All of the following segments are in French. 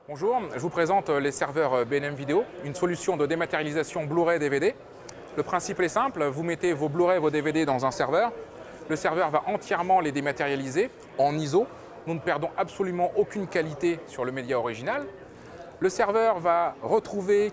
Bonjour, je vous présente les serveurs B&M Video, une solution de dématérialisation Blu-ray DVD. Le principe est simple, vous mettez vos Blu-ray et vos DVD dans un serveur. Le serveur va entièrement les dématérialiser en ISO. Nous ne perdons absolument aucune qualité sur le média original. Le serveur va retrouver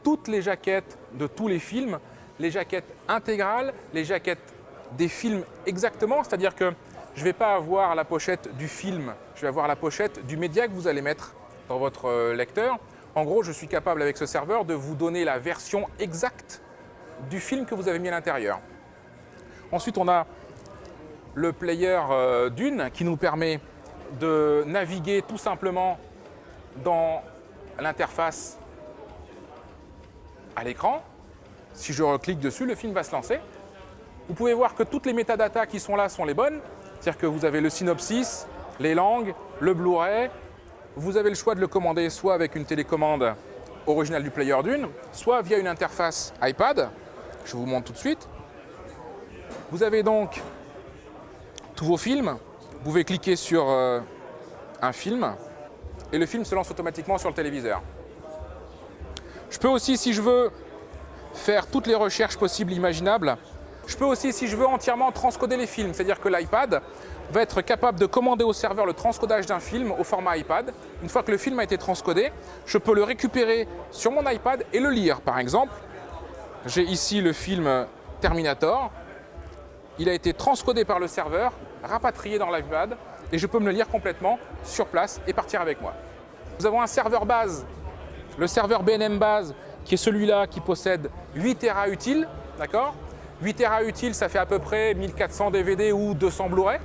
toutes les jaquettes de tous les films, les jaquettes intégrales, les jaquettes des films exactement, c'est-à-dire que je ne vais pas avoir la pochette du film, je vais avoir la pochette du média que vous allez mettre dans votre lecteur. En gros, je suis capable avec ce serveur de vous donner la version exacte du film que vous avez mis à l'intérieur. Ensuite, on a le player Dune qui nous permet de naviguer tout simplement dans l'interface à l'écran. Si je reclique dessus, le film va se lancer. Vous pouvez voir que toutes les métadatas qui sont là sont les bonnes. C'est-à-dire que vous avez le synopsis, les langues, le Blu-ray. Vous avez le choix de le commander soit avec une télécommande originale du player Dune, soit via une interface iPad. Je vous montre tout de suite. Vous avez donc tous vos films. Vous pouvez cliquer sur un film et le film se lance automatiquement sur le téléviseur. Je peux aussi, si je veux, faire toutes les recherches possibles, imaginables. Je peux aussi, si je veux, entièrement transcoder les films. C'est-à-dire que l'iPad va être capable de commander au serveur le transcodage d'un film au format iPad. Une fois que le film a été transcodé, je peux le récupérer sur mon iPad et le lire. Par exemple, j'ai ici le film Terminator. Il a été transcodé par le serveur, rapatrié dans l'iPad, et je peux me le lire complètement sur place et partir avec moi. Nous avons un serveur base, le serveur B&M base, qui est celui-là qui possède 8 Tera utiles, d'accord ? 8 Tera utiles, ça fait à peu près 1400 DVD ou 200 Blu-ray,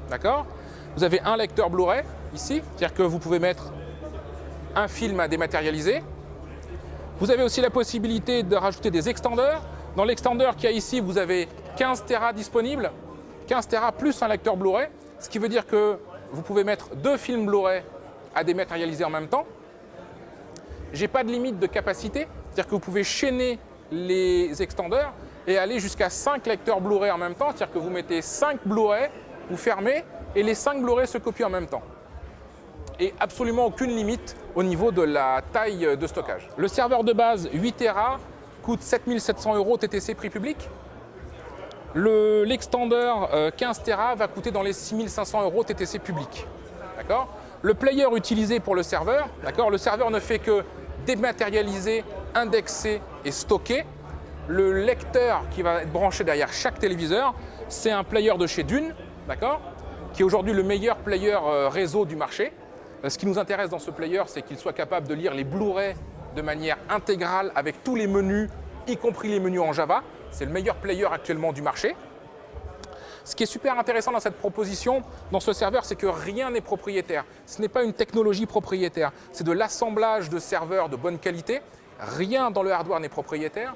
d'accord ? Vous avez un lecteur Blu-ray ici, c'est-à-dire que vous pouvez mettre un film à dématérialiser. Vous avez aussi la possibilité de rajouter des extenders. Dans l'extender qu'il y a ici, vous avez 15 Tera disponibles, 15 Tera plus un lecteur Blu-ray, ce qui veut dire que vous pouvez mettre 2 films Blu-ray à dématérialiser en même temps. J'ai pas de limite de capacité, c'est-à-dire que vous pouvez chaîner les extenders et aller jusqu'à 5 lecteurs Blu-ray en même temps, c'est-à-dire que vous mettez 5 Blu-ray, vous fermez et les 5 Blu-ray se copient en même temps. Et absolument aucune limite au niveau de la taille de stockage. Le serveur de base 8 Tera coûte 7 700 € TTC prix public. L'extender 15 Tera va coûter dans les 6 500 € TTC public. D'accord ? Le player utilisé pour le serveur ne fait que dématérialiser, indexer et stocker. Le lecteur qui va être branché derrière chaque téléviseur, c'est un player de chez Dune, d'accord, qui est aujourd'hui le meilleur player réseau du marché. Ce qui nous intéresse dans ce player, c'est qu'il soit capable de lire les Blu-ray de manière intégrale avec tous les menus, y compris les menus en Java. C'est le meilleur player actuellement du marché. Ce qui est super intéressant dans cette proposition, dans ce serveur, c'est que rien n'est propriétaire. Ce n'est pas une technologie propriétaire, c'est de l'assemblage de serveurs de bonne qualité. Rien dans le hardware n'est propriétaire.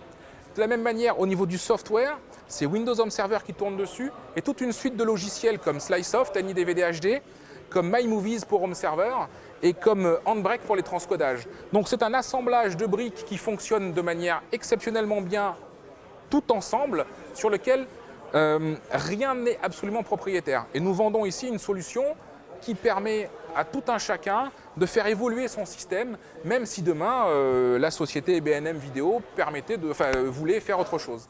De la même manière, au niveau du software, c'est Windows Home Server qui tourne dessus et toute une suite de logiciels comme Slicesoft, AnyDVD HD, comme MyMovies pour Home Server et comme Handbrake pour les transcodages. Donc c'est un assemblage de briques qui fonctionne de manière exceptionnellement bien tout ensemble, sur lequel rien n'est absolument propriétaire. Et nous vendons ici une solution qui permet à tout un chacun de faire évoluer son système, même si demain la société B&M Video voulait faire autre chose.